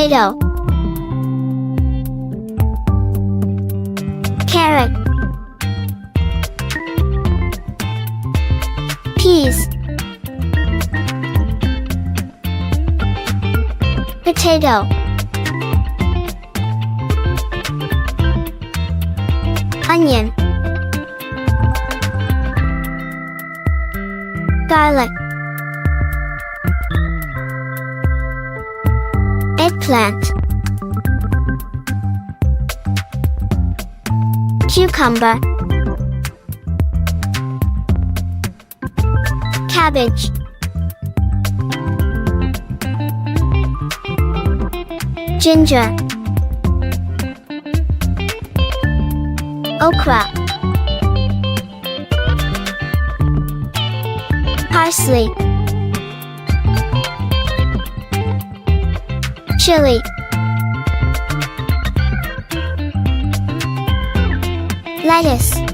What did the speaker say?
Potato. Carrot. Peas. Potato. Onion. Garlic. Eggplant. Cucumber. Cabbage. Ginger. Okra. Parsley. Chili. Lettuce.